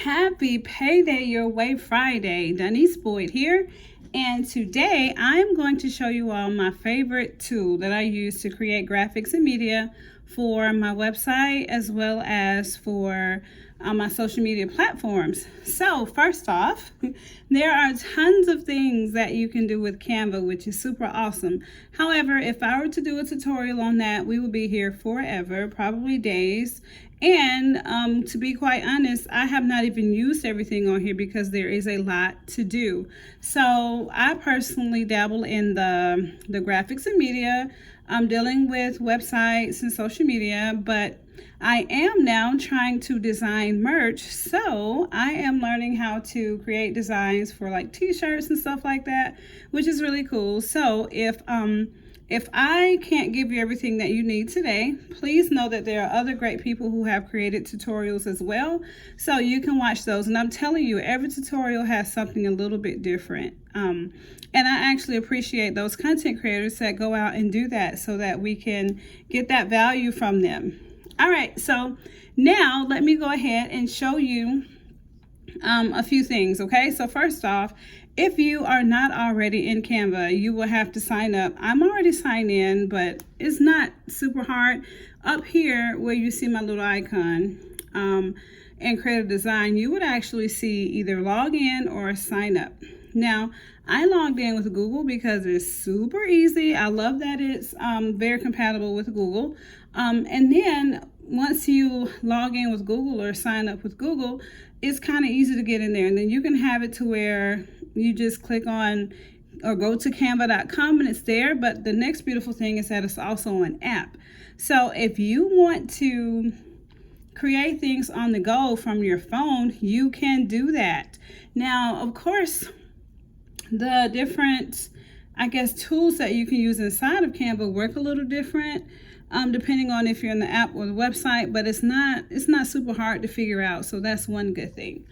Happy Payday Your Way Friday. Denise Boyd here, and today I'm going to show you all my favorite tool that I use to create graphics and media for my website as well as for my social media platforms. So first off, there are tons of things that you can do with Canva, which is super awesome. However, if I were to do a tutorial on that, we would be here forever, probably days. And to be quite honest, I have not even used everything on here because there is a lot to do. So I personally dabble in the graphics and media. I'm dealing with websites and social media, but I am now trying to design merch. So I am learning how to create designs for like t-shirts and stuff like that, which is really cool. So if I can't give you everything that you need today, please know that there are other great people who have created tutorials as well. So you can watch those. And I'm telling you, every tutorial has something a little bit different. And I actually appreciate those content creators that go out and do that so that we can get that value from them. All right, so now let me go ahead and show you a few things, okay? So first off, if you are not already in Canva, you will have to sign up. I'm already signed in, but it's not super hard. Up here where you see my little icon and create a design, you would actually see either log in or sign up. Now, I logged in with Google because it's super easy. I love that it's very compatible with Google. And then once you log in with Google or sign up with Google, it's kind of easy to get in there. And then you can have it to where you just click on or go to canva.com and it's there. But the next beautiful thing is that it's also an app. So if you want to create things on the go from your phone, you can do that. Now, of course, the different, tools that you can use inside of Canva work a little different depending on if you're in the app or the website, but it's not super hard to figure out. So that's one good thing.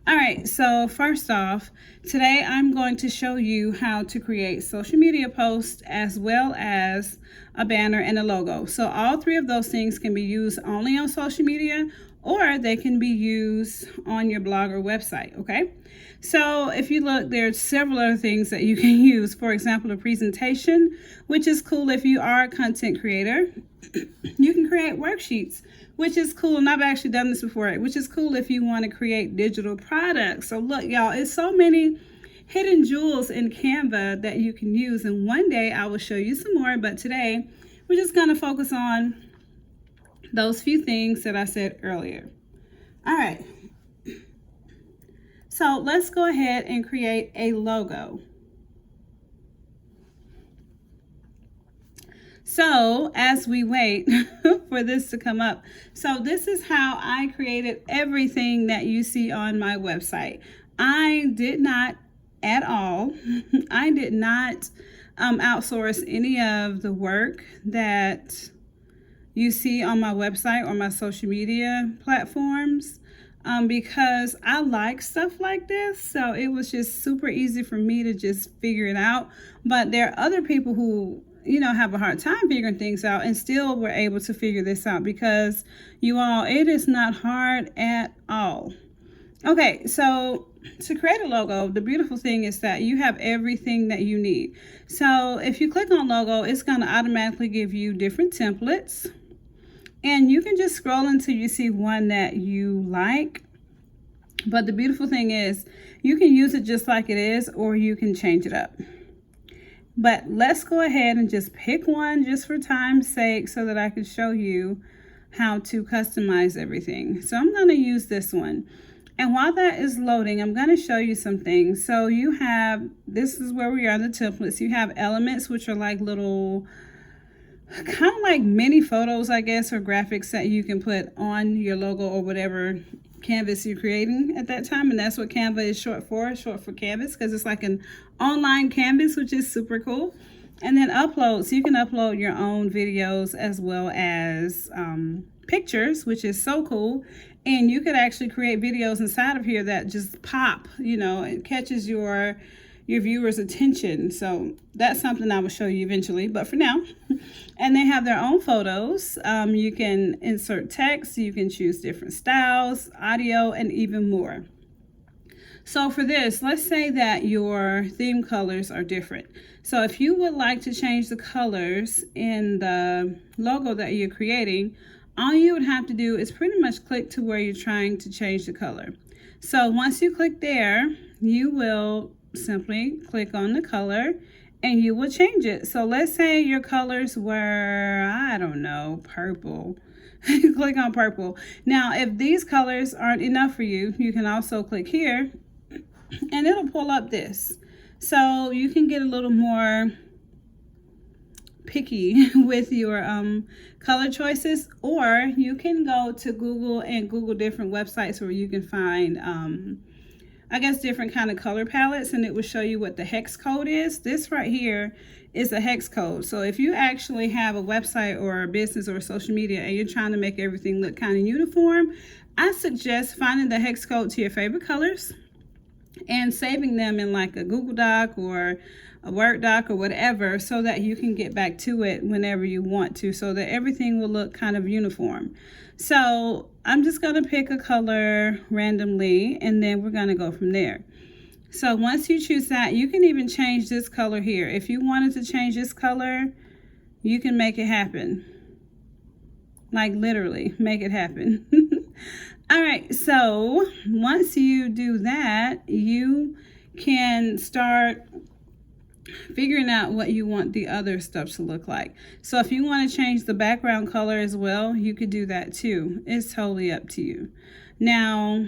All right, so first off, today I'm going to show you how to create social media posts as well as a banner and a logo. So all three of those things can be used only on social media, or they can be used on your blog or website, okay? So if you look, there's several other things that you can use. For example, a presentation, which is cool if you are a content creator. You can create worksheets, which is cool, and I've actually done this before, which is cool if you want to create digital products. So look, y'all, it's so many hidden jewels in Canva that you can use, and one day I will show you some more, but today we're just going to focus on those few things that I said earlier. All right, so let's go ahead and create a logo. So as we wait for this to come up, so this is how I created everything that you see on my website. I did not at all, I did not outsource any of the work that you see on my website or my social media platforms because I like stuff like this. So it was just super easy for me to just figure it out. But there are other people who have a hard time figuring things out and still were able to figure this out because you all, it is not hard at all. Okay, so to create a logo, the beautiful thing is that you have everything that you need. So if you click on logo, it's going to automatically give you different templates. And you can just scroll until you see one that you like. But the beautiful thing is you can use it just like it is, or you can change it up. But let's go ahead and just pick one just for time's sake so that I can show you how to customize everything. So I'm going to use this one. And while that is loading, I'm going to show you some things. So you have, this is where we are in the templates. You have elements, which are like little, kind of like mini photos, I guess, or graphics that you can put on your logo or whatever canvas you're creating at that time. And that's what Canva is short for canvas, because it's like an online canvas, which is super cool. And then uploads, you can upload your own videos as well as pictures, which is so cool. And you could actually create videos inside of here that just pop, it catches your your viewers' attention. So that's something I will show you eventually, but for now. And they have their own photos. You can insert text, you can choose different styles, audio, and even more. So for this, let's say that your theme colors are different. So if you would like to change the colors in the logo that you're creating, all you would have to do is pretty much click to where you're trying to change the color. So once you click there, you will simply click on the color and you will change it. So let's say your colors were, I don't know, purple. Click on purple. Now, if these colors aren't enough for you, you can also click here and it'll pull up this. So you can get a little more picky with your color choices, or you can go to Google and Google different websites where you can find I guess different kind of color palettes, and it will show you what the hex code is. This right here is a hex code. So if you actually have a website or a business or social media and you're trying to make everything look kind of uniform, I suggest finding the hex code to your favorite colors and saving them in like a Google Doc or a Word doc or whatever, so that you can get back to it whenever you want to, so that everything will look kind of uniform. So I'm just going to pick a color randomly and then we're going to go from there. So once you choose that, you can even change this color here. If you wanted to change this color, you can make it happen. Like literally make it happen. All right, so once you do that, you can start figuring out what you want the other stuff to look like. So if you want to change the background color as well, you could do that too. It's totally up to you. Now,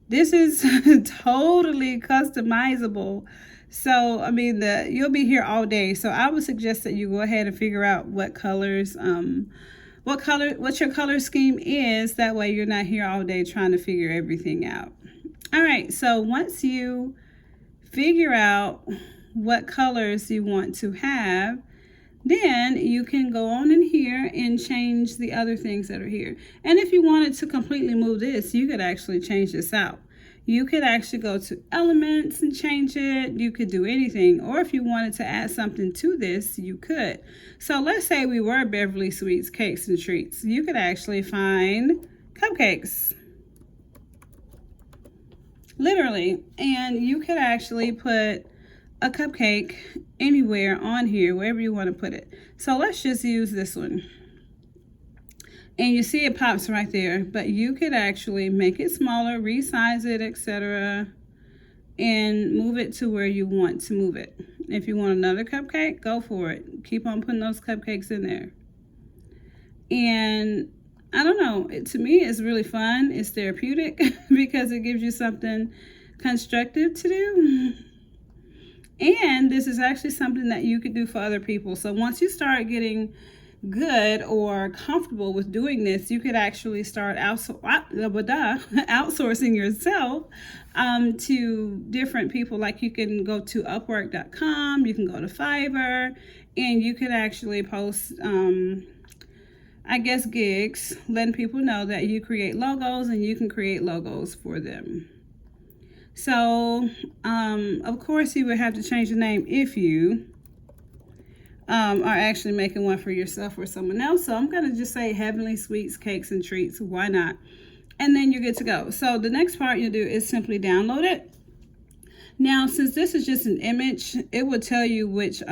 this is totally customizable. So, I mean, you'll be here all day. So I would suggest that you go ahead and figure out what colors, what your color scheme is. That way you're not here all day trying to figure everything out. All right, so once you figure out what colors you want to have, then you can go on in here and change the other things that are here. And if you wanted to completely move this, you could actually change this out. You could actually go to elements and change it. You could do anything. Or if you wanted to add something to this, you could. So let's say we were Beverly Sweets Cakes and Treats. You could actually find cupcakes. Literally. And you could actually put a cupcake anywhere on here, wherever you want to put it. So let's just use this one. And you see it pops right there, but you could actually make it smaller, resize it, etc., and move it to where you want to move it. If you want another cupcake, go for it. Keep on putting those cupcakes in there. And I don't know, to me it's really fun. It's therapeutic because it gives you something constructive to do. And this is actually something that you could do for other people. So once you start getting good or comfortable with doing this, you could actually start outsourcing yourself to different people. Like you can go to Upwork.com, you can go to Fiverr, and you could actually post I guess gigs, letting people know that you create logos and you can create logos for them. So of course you would have to change the name if you are actually making one for yourself or someone else. So I'm going to just say Heavenly Sweets, Cakes and Treats. Why not? And then you're good to go. So the next part you'll do is simply download it. Now, since this is just an image, it will tell you which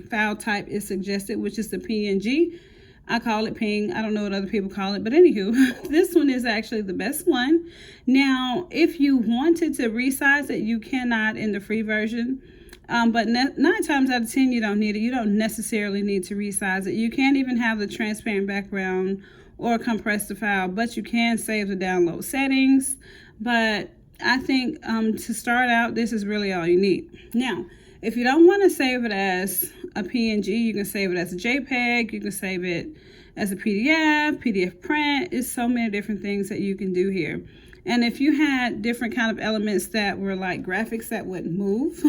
file type is suggested, which is the PNG. I call it ping. I don't know what other people call it, but anywho, this one is actually the best one. Now, if you wanted to resize it, you cannot in the free version. But 9 times out of 10, you don't need it. You don't necessarily need to resize it. You can't even have the transparent background or compress the file, but you can save the download settings. But I think to start out, this is really all you need. Now, if you don't want to save it as a PNG, you can save it as a JPEG. You can save it as a PDF, PDF print. It's so many different things that you can do here. And if you had different kind of elements that were like graphics that would move,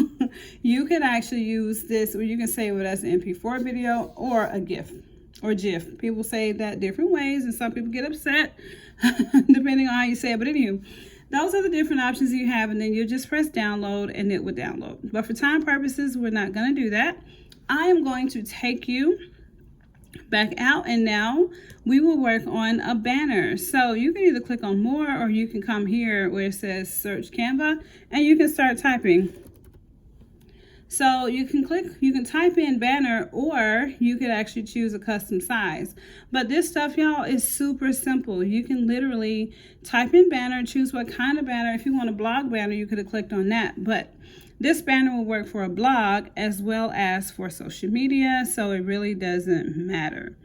you could actually use this, or you can save it as an MP4 video or a GIF or GIF. People say that different ways, and some people get upset depending on how you say it. But anywho, those are the different options you have, and then you just press download and it would download. But for time purposes, we're not going to do that. I am going to take you back out, and now we will work on a banner. So you can either click on more, or you can come here where it says search Canva and you can start typing. So you can type in banner, or you could actually choose a custom size. But this stuff, y'all, is super simple. You can literally type in banner, choose what kind of banner. If you want a blog banner, you could have clicked on that. But this banner will work for a blog as well as for social media, so it really doesn't matter.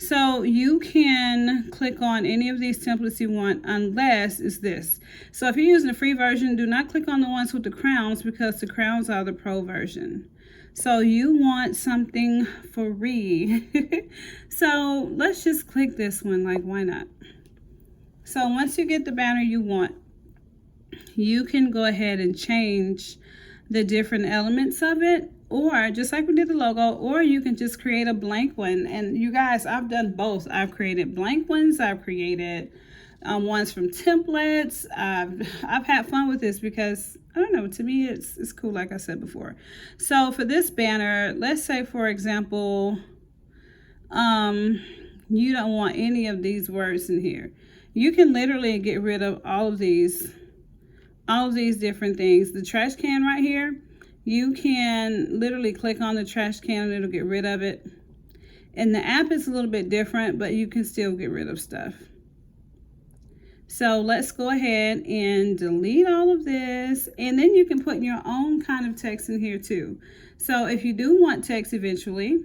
So you can click on any of these templates you want, unless it's this. So if you're using the free version, do not click on the ones with the crowns, because the crowns are the pro version. So you want something free. So let's just click this one, like, why not? So once you get the banner you want, you can go ahead and change the different elements of it, or just like we did the logo, or you can just create a blank one. And you guys, I've done both. I've created blank ones. I've created ones from templates. I've had fun with this because, I don't know, to me it's cool, like I said before. So for this banner, let's say, for example, you don't want any of these words in here. You can literally get rid of all of these different things. The trash can right here, you can literally click on the trash can and it'll get rid of it. And the app is a little bit different, but you can still get rid of stuff. So let's go ahead and delete all of this. And then you can put your own kind of text in here too. So if you do want text eventually,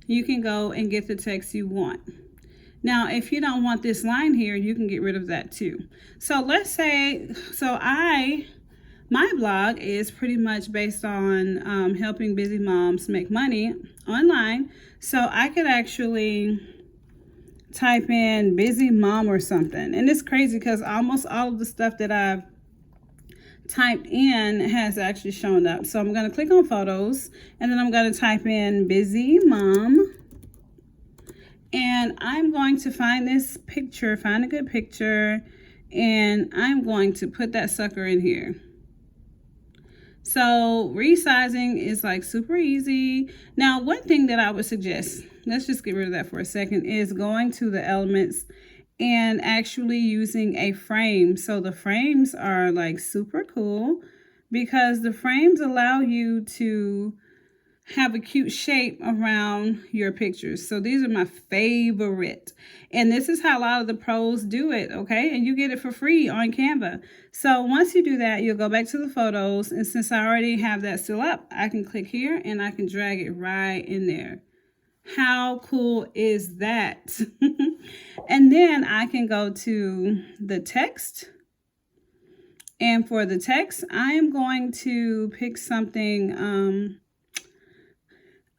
you can go and get the text you want. Now, if you don't want this line here, you can get rid of that too. So let's say, my blog is pretty much based on helping busy moms make money online. So I could actually type in busy mom or something. And it's crazy because almost all of the stuff that I've typed in has actually shown up. So I'm going to click on photos, and then I'm going to type in busy mom. And I'm going to find this picture, find a good picture, and I'm going to put that sucker in here. So resizing is like super easy. Now, one thing that I would suggest, let's just get rid of that for a second, is going to the elements and actually using a frame. So the frames are like super cool because the frames allow you to have a cute shape around your pictures. So these are my favorite. And this is how a lot of the pros do it, okay? And you get it for free on Canva. So once you do that, you'll go back to the photos. And since I already have that still up, I can click here and I can drag it right in there. How cool is that? And then I can go to the text. And for the text, I am going to pick something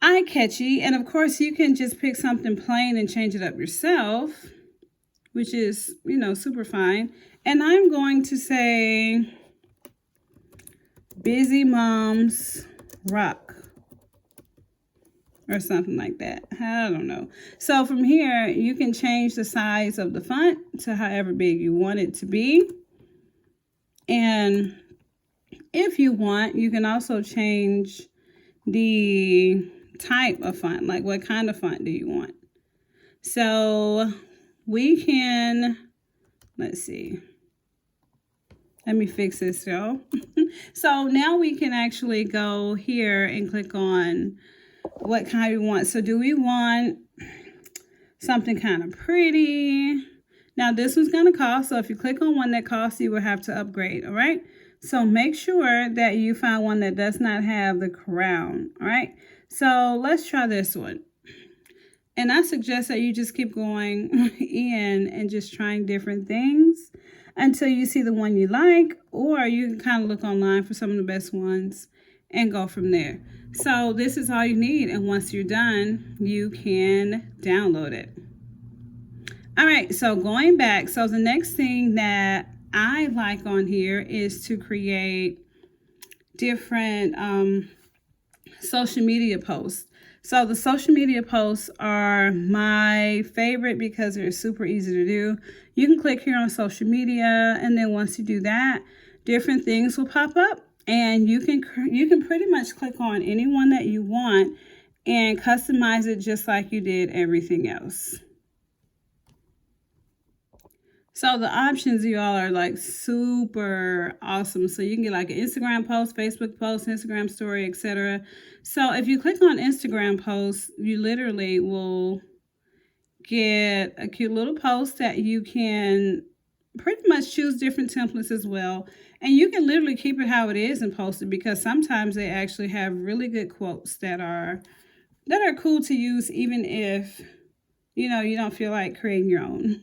eye-catchy, and of course you can just pick something plain and change it up yourself, which is, you know, super fine. And I'm going to say busy moms rock or something like that. I don't know. So from here you can change the size of the font to however big you want it to be, and if you want, you can also change the type of font, like what kind of font do you want. So we can, let's see, let me fix this, y'all. So now we can actually go here and click on what kind we want. So do we want something kind of pretty? Now this one's going to cost, so if you click on one that costs, you will have to upgrade, all right? So make sure that you find one that does not have the crown, all right? So let's try this one. And I suggest that you just keep going in and just trying different things until you see the one you like, or you can kind of look online for some of the best ones and go from there. So this is all you need. And once you're done, you can download it. All right, so going back, so the next thing that I like on here is to create different social media posts. So the social media posts are my favorite because they're super easy to do. You can click here on social media, and then once you do that, different things will pop up, and you can pretty much click on any one that you want and customize it just like you did everything else. So the options, you all, are like super awesome. So you can get like an Instagram post, Facebook post, Instagram story, etc. So if you click on Instagram posts, you literally will get a cute little post that you can pretty much choose different templates as well. And you can literally keep it how it is and post it, because sometimes they actually have really good quotes that are cool to use, even if you don't feel like creating your own.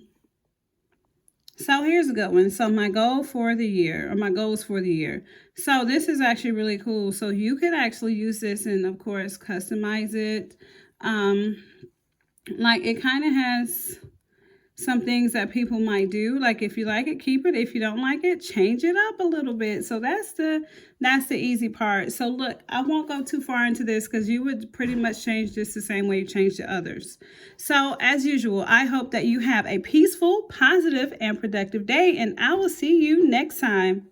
So here's a good one. So my goals for the year. So this is actually really cool. So you could actually use this and, of course, customize it. Like, it kind of has some things that people might do. Like, if you like it, keep it. If you don't like it, change it up a little bit. So that's the easy part. So look, I won't go too far into this because you would pretty much change this the same way you change the others. So as usual, I hope that you have a peaceful, positive, and productive day, and I will see you next time.